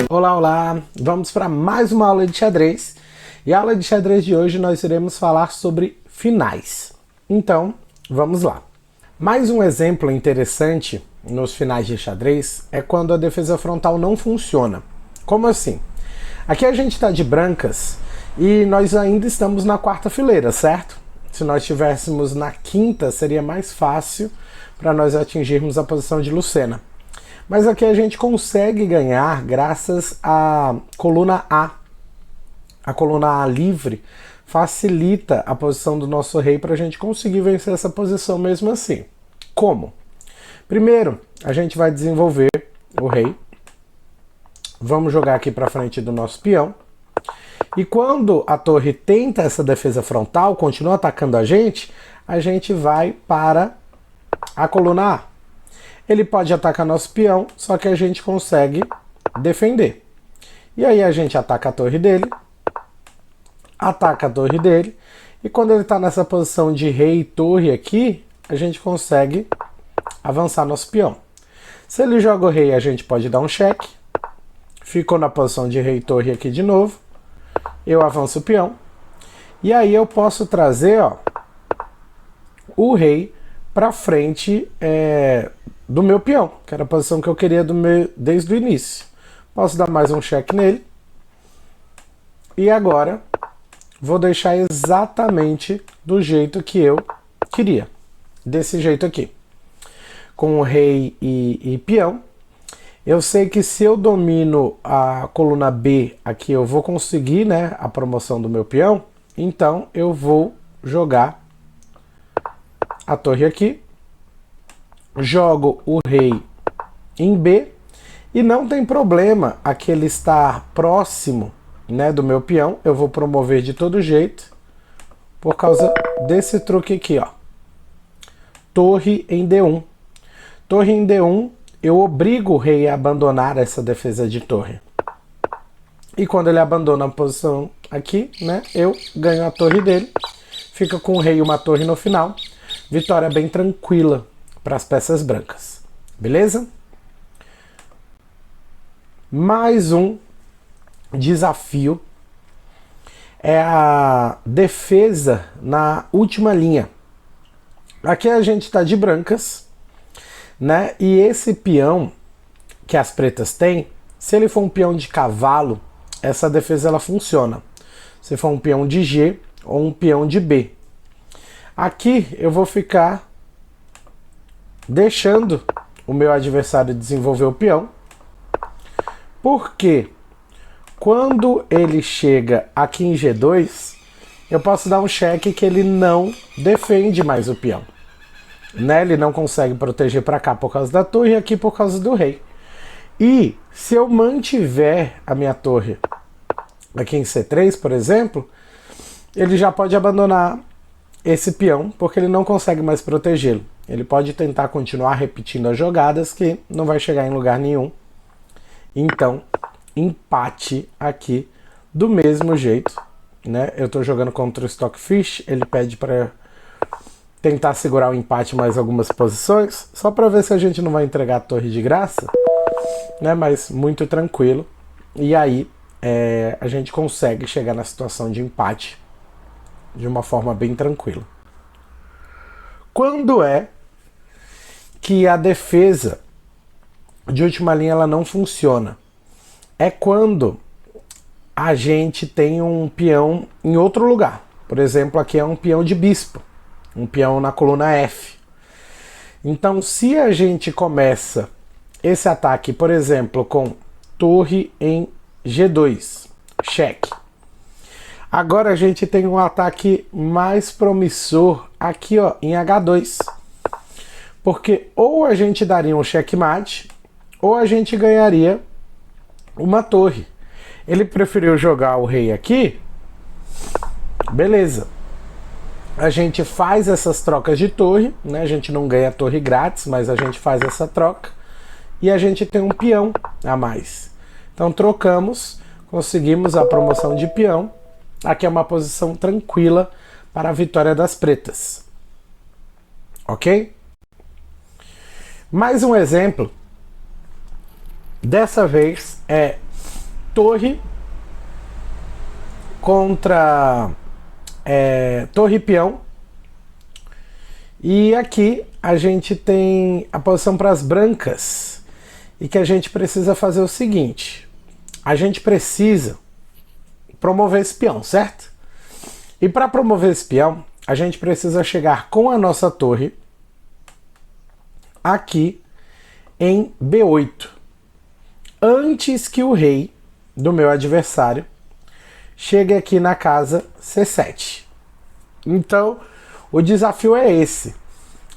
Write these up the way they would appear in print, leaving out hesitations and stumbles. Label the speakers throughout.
Speaker 1: Olá, olá! Vamos para mais uma aula de xadrez. E a aula de xadrez de hoje nós iremos falar sobre finais. Então, vamos lá. Mais um exemplo interessante nos finais de xadrez é quando a defesa frontal não funciona. Como assim? Aqui a gente está de brancas e nós ainda estamos na quarta fileira, certo? Se nós estivéssemos na quinta, seria mais fácil para nós atingirmos a posição de Lucena. Mas aqui a gente consegue ganhar graças à coluna A. A coluna A livre facilita a posição do nosso rei para a gente conseguir vencer essa posição mesmo assim. Como? Primeiro, a gente vai desenvolver o rei. Vamos jogar aqui para frente do nosso peão. E quando a torre tenta essa defesa frontal, continua atacando a gente vai para a coluna A. Ele pode atacar nosso peão, só que a gente consegue defender. E aí a gente ataca a torre dele, e quando ele está nessa posição de rei e torre aqui, a gente consegue avançar nosso peão. Se ele joga o rei, a gente pode dar um cheque. Ficou na posição de rei e torre aqui de novo. Eu avanço o peão. E aí eu posso trazer o rei para frente do meu peão, que era a posição que eu queria desde o início. Posso dar mais um cheque nele. E agora vou deixar exatamente do jeito que eu queria. Desse jeito aqui. Com o rei e peão. Eu sei que se eu domino a coluna B aqui, eu vou conseguir, né, a promoção do meu peão. Então eu vou jogar a torre aqui. Jogo o rei em B e não tem problema aqui ele estar próximo, né, do meu peão. Eu vou promover de todo jeito por causa desse truque aqui, ó. Torre em D1. Torre em D1, eu obrigo o rei a abandonar essa defesa de torre. E quando ele abandona a posição aqui, né, eu ganho a torre dele. Fica com o rei e uma torre no final. Vitória bem tranquila para as peças brancas. Beleza? Mais um desafio é a defesa na última linha. Aqui a gente está de brancas, né? E esse peão que as pretas têm, se ele for um peão de cavalo, essa defesa ela funciona. Se for um peão de G ou um peão de B. Aqui eu vou ficar deixando o meu adversário desenvolver o peão, porque quando ele chega aqui em G2, eu posso dar um cheque que ele não defende mais o peão, né? Ele não consegue proteger para cá por causa da torre e aqui por causa do rei. E se eu mantiver a minha torre aqui em C3, por exemplo, ele já pode abandonar esse peão, porque ele não consegue mais protegê-lo. Ele pode tentar continuar repetindo as jogadas que não vai chegar em lugar nenhum. Então, empate aqui do mesmo jeito, né? Eu estou jogando contra o Stockfish, ele pede para tentar segurar o empate mais algumas posições, só para ver se a gente não vai entregar a torre de graça, né? Mas muito tranquilo. E aí a gente consegue chegar na situação de empate de uma forma bem tranquila. Quando é que a defesa de última linha ela não funciona? É quando a gente tem um peão em outro lugar. Por exemplo, aqui é um peão de bispo, um peão na coluna F. Então, se a gente começa esse ataque, por exemplo, com torre em G2, cheque. Agora a gente tem um ataque mais promissor aqui, ó, em H2. Porque ou a gente daria um checkmate, ou a gente ganharia uma torre. Ele preferiu jogar o rei aqui. Beleza. A gente faz essas trocas de torre, né? A gente não ganha torre grátis, mas a gente faz essa troca. E a gente tem um peão a mais. Então trocamos, conseguimos a promoção de peão. Aqui é uma posição tranquila para a vitória das pretas. Ok? Mais um exemplo. Dessa vez é torre contra torre e peão. E aqui a gente tem a posição para as brancas. E que a gente precisa fazer o seguinte. A gente precisa promover esse peão, certo? E para promover esse peão, a gente precisa chegar com a nossa torre aqui em B8. Antes que o rei do meu adversário chegue aqui na casa C7. Então, o desafio é esse.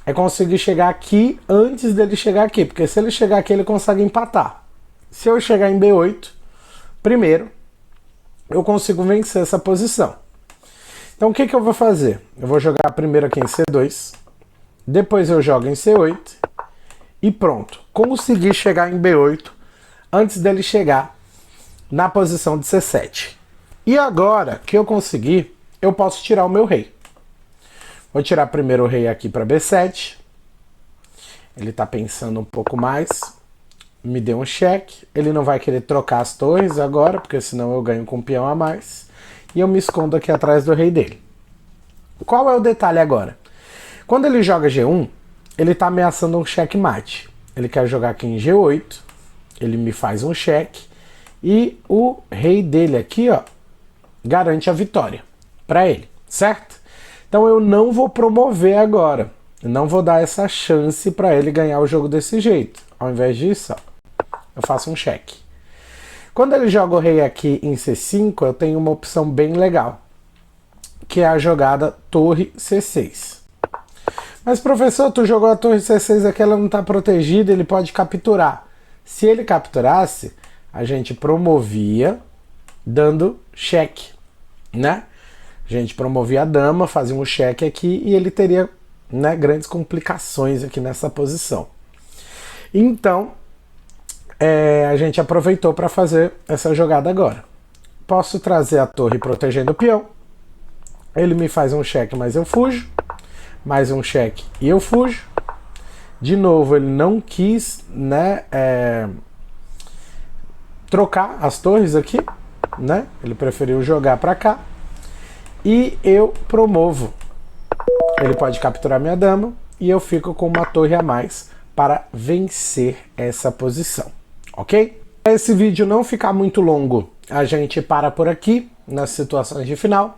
Speaker 1: É conseguir chegar aqui antes dele chegar aqui. Porque se ele chegar aqui, ele consegue empatar. Se eu chegar em B8, primeiro, eu consigo vencer essa posição. Então, o que eu vou fazer? Eu vou jogar primeiro aqui em C2. Depois eu jogo em C8. E pronto. Consegui chegar em B8 antes dele chegar na posição de C7. E agora que eu consegui, eu posso tirar o meu rei. Vou tirar primeiro o rei aqui para B7. Ele está pensando um pouco mais. Me deu um cheque. Ele não vai querer trocar as torres agora, porque senão eu ganho com um peão a mais. E eu me escondo aqui atrás do rei dele. Qual é o detalhe agora? Quando ele joga G1, ele está ameaçando um checkmate. Ele quer jogar aqui em G8. Ele me faz um cheque. E o rei dele aqui, ó, garante a vitória para ele, certo? Então eu não vou promover agora. Eu não vou dar essa chance para ele ganhar o jogo desse jeito. Ao invés disso, ó, eu faço um cheque. Quando ele joga o rei aqui em C5, eu tenho uma opção bem legal, que é a jogada torre C6. Mas professor, tu jogou a torre C6 aqui, ela não está protegida, ele pode capturar. Se ele capturasse, a gente promovia dando cheque, né? A gente promovia a dama, fazia um cheque aqui e ele teria, né, grandes complicações aqui nessa posição. Então, a gente aproveitou para fazer essa jogada agora. Posso trazer a torre protegendo o peão. Ele me faz um cheque, mas eu fujo. Mais um cheque e eu fujo. De novo, ele não quis, né, trocar as torres aqui, né? Ele preferiu jogar para cá. E eu promovo. Ele pode capturar minha dama e eu fico com uma torre a mais para vencer essa posição, ok? Para esse vídeo não ficar muito longo, a gente para por aqui nas situações de final,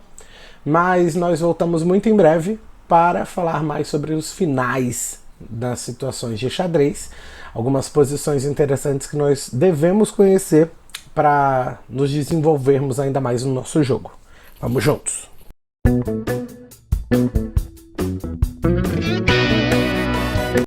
Speaker 1: mas nós voltamos muito em breve para falar mais sobre os finais das situações de xadrez, algumas posições interessantes que nós devemos conhecer para nos desenvolvermos ainda mais no nosso jogo. Vamos juntos!